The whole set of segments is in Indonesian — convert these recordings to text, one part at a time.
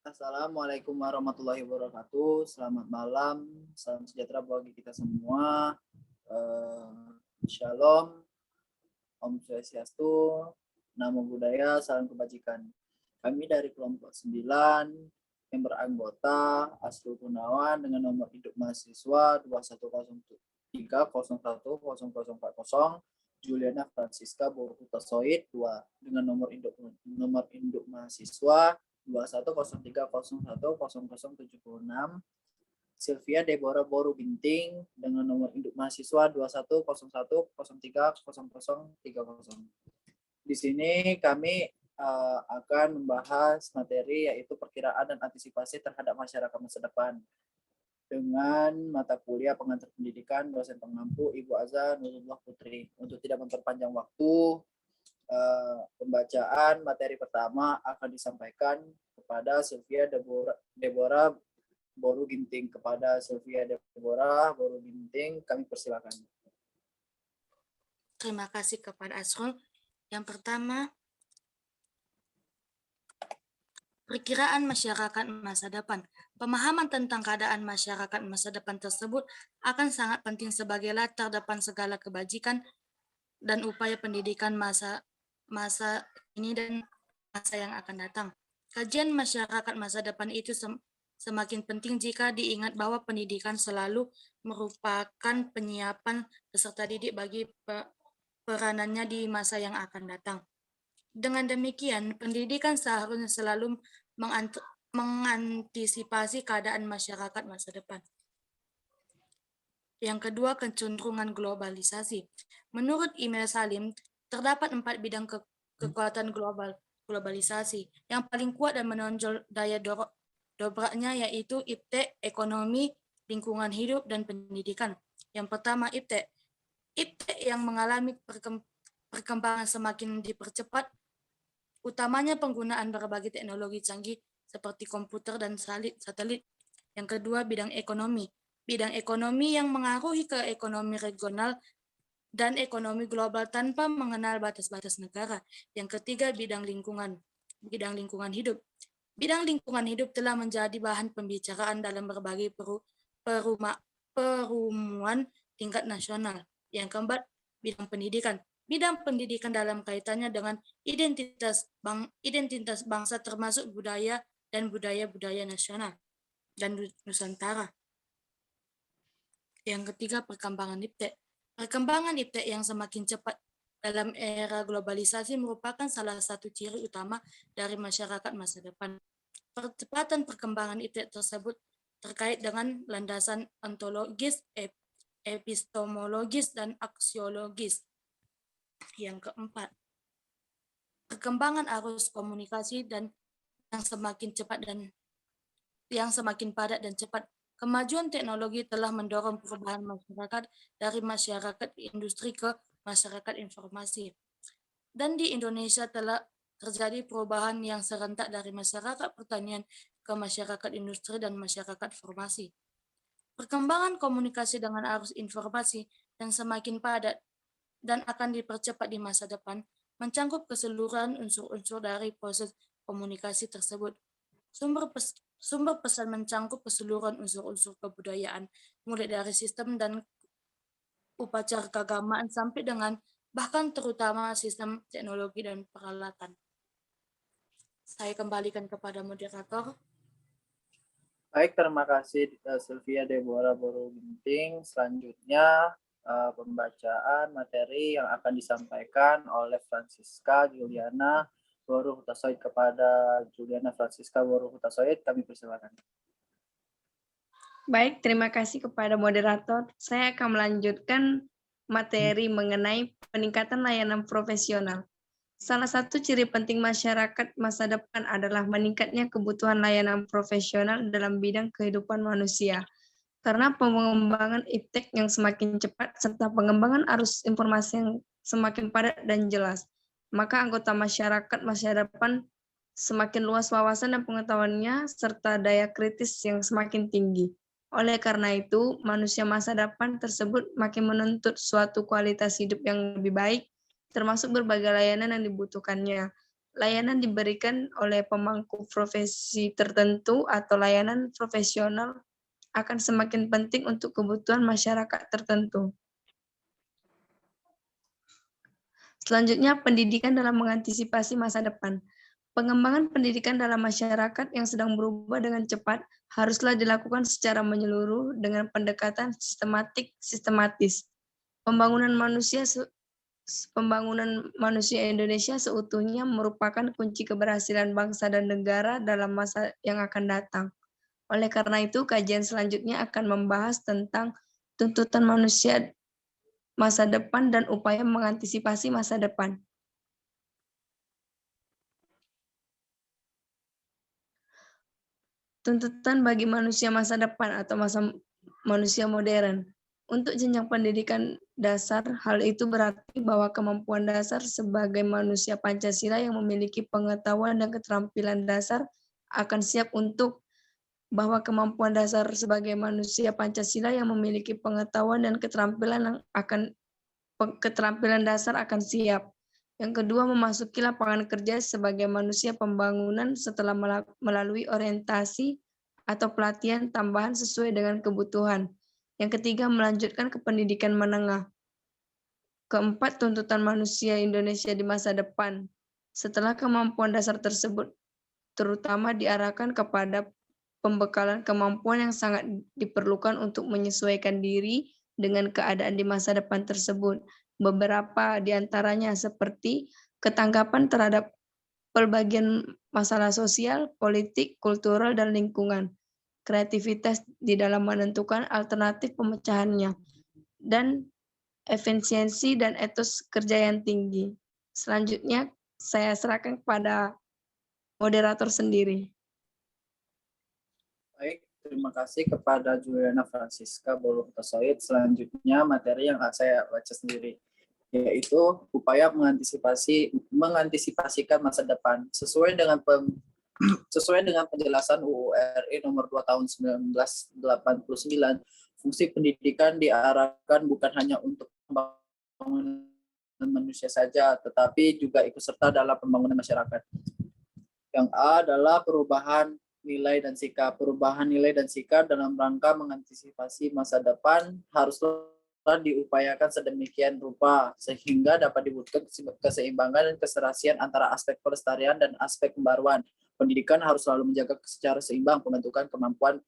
Assalamualaikum warahmatullahi wabarakatuh. Selamat malam, salam sejahtera bagi kita semua. Shalom, Om Swastiastu, Namo Buddhaya, salam kebajikan. Kami dari kelompok 9 yang beranggota Asrul Gunawan dengan nomor induk mahasiswa 2103010040, Juliana Francisca Boruhutasoid 2 dengan nomor induk mahasiswa 2103010076, Sylvia Deborah Boru Binting dengan nomor induk mahasiswa 2101030030. Di sini kami akan membahas materi yaitu perkiraan dan antisipasi terhadap masyarakat masa depan dengan mata kuliah pengantar pendidikan dosen pengampu Ibu Azza Nurullah Putri. Untuk tidak memperpanjang waktu, pembacaan materi pertama akan disampaikan kepada Sylvia Deborah Boru Ginting. Kepada Sylvia Deborah Boru Ginting, kami persilakan. Terima kasih kepada Asrul. Yang pertama, perkiraan masyarakat masa depan. Pemahaman tentang keadaan masyarakat masa depan tersebut akan sangat penting sebagai latar depan segala kebajikan dan upaya pendidikan masa ini dan masa yang akan datang. Kajian masyarakat masa depan itu semakin penting jika diingat bahwa pendidikan selalu merupakan penyiapan peserta didik bagi peranannya di masa yang akan datang. Dengan demikian, pendidikan seharusnya selalu mengantisipasi keadaan masyarakat masa depan. Yang kedua, kecenderungan globalisasi. Menurut Email Salim, terdapat 4 bidang kekuatan globalisasi. Yang paling kuat dan menonjol daya dobraknya yaitu IPTEK, ekonomi, lingkungan hidup, dan pendidikan. Yang pertama, IPTEK. IPTEK yang mengalami perkembangan semakin dipercepat, utamanya penggunaan berbagai teknologi canggih seperti komputer dan satelit. Yang kedua, bidang ekonomi. Bidang ekonomi yang mengaruhi ke ekonomi regional dan ekonomi global tanpa mengenal batas-batas negara. Yang ketiga, bidang lingkungan. Bidang lingkungan hidup. Bidang lingkungan hidup telah menjadi bahan pembicaraan dalam berbagai perumuan tingkat nasional. Yang keempat, bidang pendidikan. Bidang pendidikan dalam kaitannya dengan identitas bangsa termasuk budaya dan budaya nasional dan Nusantara. Yang ketiga, perkembangan IPTEK. Perkembangan IPTEK yang semakin cepat dalam era globalisasi merupakan salah satu ciri utama dari masyarakat masa depan. Percepatan perkembangan IPTEK tersebut terkait dengan landasan ontologis, epistemologis, dan aksiologis. Yang keempat, perkembangan arus komunikasi dan yang semakin padat dan cepat. Kemajuan teknologi telah mendorong perubahan masyarakat dari masyarakat industri ke masyarakat informasi. Dan di Indonesia telah terjadi perubahan yang serentak dari masyarakat pertanian ke masyarakat industri dan masyarakat formasi. Perkembangan komunikasi dengan arus informasi yang semakin padat dan akan dipercepat di masa depan mencangkup keseluruhan unsur-unsur dari proses komunikasi tersebut. Sumber pesan mencangkup keseluruhan unsur-unsur kebudayaan, mulai dari sistem dan upacara keagamaan sampai dengan bahkan terutama sistem teknologi dan peralatan. Saya kembalikan kepada moderator. Baik, terima kasih Sylvia Deborah Boru Ginting. Selanjutnya pembacaan materi yang akan disampaikan oleh Francisca Juliana Boru Hutasoid. Kepada Juliana Francisca Boru Hutasoid, kami persilakan. Baik, terima kasih kepada moderator. Saya akan melanjutkan materi mengenai peningkatan layanan profesional. Salah satu ciri penting masyarakat masa depan adalah meningkatnya kebutuhan layanan profesional dalam bidang kehidupan manusia. Karena pengembangan IPTEK yang semakin cepat serta pengembangan arus informasi yang semakin padat dan jelas, maka anggota masyarakat masa depan semakin luas wawasan dan pengetahuannya serta daya kritis yang semakin tinggi. Oleh karena itu, manusia masa depan tersebut makin menuntut suatu kualitas hidup yang lebih baik, termasuk berbagai layanan yang dibutuhkannya. layanan diberikan oleh pemangku profesi tertentu atau layanan profesional akan semakin penting untuk kebutuhan masyarakat tertentu. Selanjutnya, pendidikan dalam mengantisipasi masa depan. Pengembangan pendidikan dalam masyarakat yang sedang berubah dengan cepat haruslah dilakukan secara menyeluruh dengan pendekatan sistematis. Pembangunan manusia Indonesia seutuhnya merupakan kunci keberhasilan bangsa dan negara dalam masa yang akan datang. Oleh karena itu, kajian selanjutnya akan membahas tentang tuntutan manusia masa depan dan upaya mengantisipasi masa depan. Tuntutan bagi manusia masa depan atau manusia modern. Untuk jenjang pendidikan dasar, hal itu berarti bahwa kemampuan dasar sebagai manusia Pancasila yang memiliki pengetahuan dan keterampilan dasar akan siap untuk bahwa kemampuan dasar sebagai manusia Pancasila yang memiliki pengetahuan dan keterampilan dasar akan siap. Yang kedua, memasuki lapangan kerja sebagai manusia pembangunan setelah melalui orientasi atau pelatihan tambahan sesuai dengan kebutuhan. Yang ketiga, melanjutkan ke pendidikan menengah. Keempat, tuntutan manusia Indonesia di masa depan. Setelah kemampuan dasar tersebut terutama diarahkan kepada pembekalan kemampuan yang sangat diperlukan untuk menyesuaikan diri dengan keadaan di masa depan tersebut. Beberapa di antaranya seperti ketanggapan terhadap pelbagai masalah sosial, politik, kultural, dan lingkungan, kreativitas di dalam menentukan alternatif pemecahannya, dan efisiensi dan etos kerja yang tinggi. Selanjutnya, saya serahkan kepada moderator sendiri. Baik, terima kasih kepada Juliana Francisca Boluhutasoid. Selanjutnya materi yang saya baca sendiri, yaitu upaya mengantisipasikan masa depan sesuai dengan penjelasan UU RI nomor 2 tahun 1989. Fungsi pendidikan diarahkan bukan hanya untuk pembangunan manusia saja, tetapi juga ikut serta dalam pembangunan masyarakat. Yang A adalah perubahan nilai dan sikap. Perubahan nilai dan sikap dalam rangka mengantisipasi masa depan haruslah diupayakan sedemikian rupa sehingga dapat diwujudkan keseimbangan dan keserasian antara aspek pelestarian dan aspek pembaruan. Pendidikan harus selalu menjaga secara seimbang pembentukan kemampuan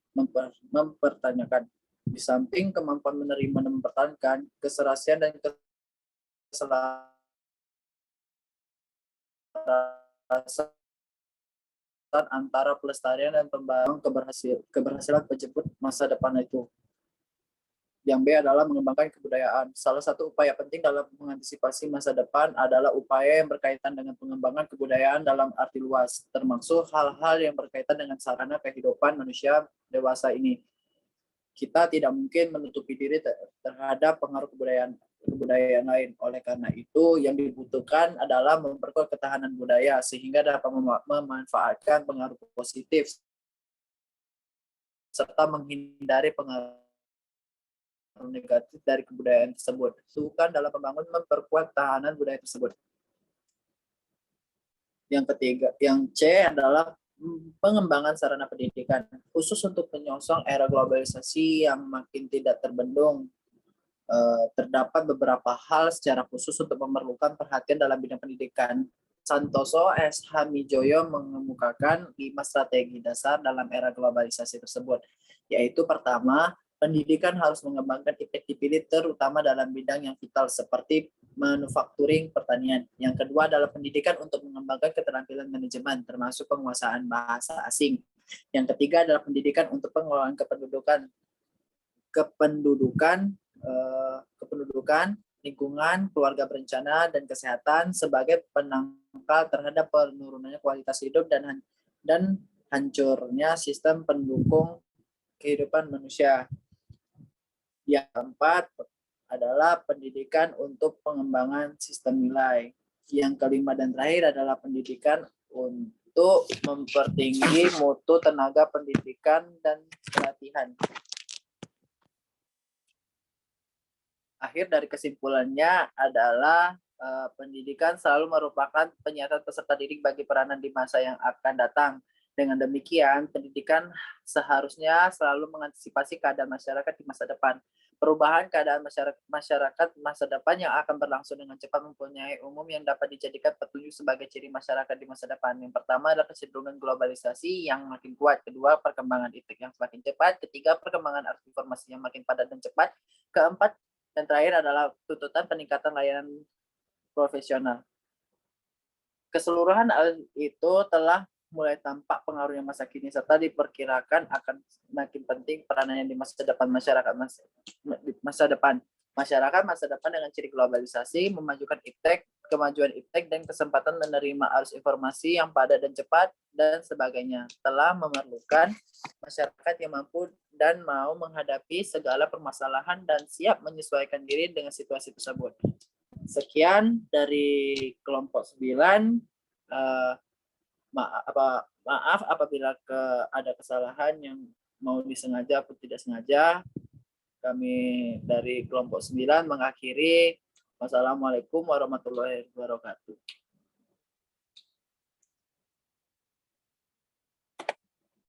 mempertanyakan. Di samping kemampuan menerima dan mempertahankan, keserasian dan keselarasan antara pelestarian dan pembangunan keberhasilan penjemput masa depan itu. Yang B adalah mengembangkan kebudayaan. Salah satu upaya penting dalam mengantisipasi masa depan adalah upaya yang berkaitan dengan pengembangan kebudayaan dalam arti luas, termasuk hal-hal yang berkaitan dengan sarana kehidupan manusia dewasa ini. Kita tidak mungkin menutupi diri terhadap pengaruh kebudayaan lain. Oleh karena itu, yang dibutuhkan adalah memperkuat ketahanan budaya sehingga dapat memanfaatkan pengaruh positif serta menghindari pengaruh negatif dari kebudayaan tersebut. Bukan dalam membangun memperkuat ketahanan budaya tersebut. Yang ketiga, yang C adalah pengembangan sarana pendidikan, khusus untuk menyongsong era globalisasi yang makin tidak terbendung. Terdapat beberapa hal secara khusus untuk memerlukan perhatian dalam bidang pendidikan. Santoso S. Hamijoyo mengemukakan 5 strategi dasar dalam era globalisasi tersebut, yaitu pertama, pendidikan harus mengembangkan efektivitas terutama dalam bidang yang vital seperti manufakturing, pertanian. Yang kedua adalah pendidikan untuk mengembangkan keterampilan manajemen termasuk penguasaan bahasa asing. Yang ketiga adalah pendidikan untuk pengelolaan kependudukan, lingkungan, keluarga berencana, dan kesehatan sebagai penangkal terhadap penurunannya kualitas hidup dan hancurnya sistem pendukung kehidupan manusia. Yang keempat adalah pendidikan untuk pengembangan sistem nilai. Yang kelima dan terakhir adalah pendidikan untuk mempertinggi mutu tenaga pendidikan dan pelatihan. Akhir dari kesimpulannya adalah pendidikan selalu merupakan penyiasan peserta didik bagi peranan di masa yang akan datang. Dengan demikian, pendidikan seharusnya selalu mengantisipasi keadaan masyarakat di masa depan. Perubahan keadaan masyarakat masa depan yang akan berlangsung dengan cepat mempunyai umum yang dapat dijadikan petunjuk sebagai ciri masyarakat di masa depan. Yang pertama adalah kecenderungan globalisasi yang makin kuat. Kedua, perkembangan iptek yang semakin cepat. Ketiga, perkembangan arus informasi yang makin padat dan cepat. Keempat, dan terakhir adalah tuntutan peningkatan layanan profesional. Keseluruhan hal itu telah mulai tampak pengaruhnya masa kini serta diperkirakan akan semakin penting peranannya di masa depan masyarakat masa depan dengan ciri globalisasi, memajukan iptek, kemajuan iptek dan kesempatan menerima arus informasi yang padat dan cepat dan sebagainya telah memerlukan masyarakat yang mampu dan mau menghadapi segala permasalahan dan siap menyesuaikan diri dengan situasi tersebut. Sekian dari kelompok 9. Maaf apabila ada kesalahan yang mau disengaja atau tidak sengaja. Kami dari kelompok 9 mengakhiri. Wassalamualaikum warahmatullahi wabarakatuh.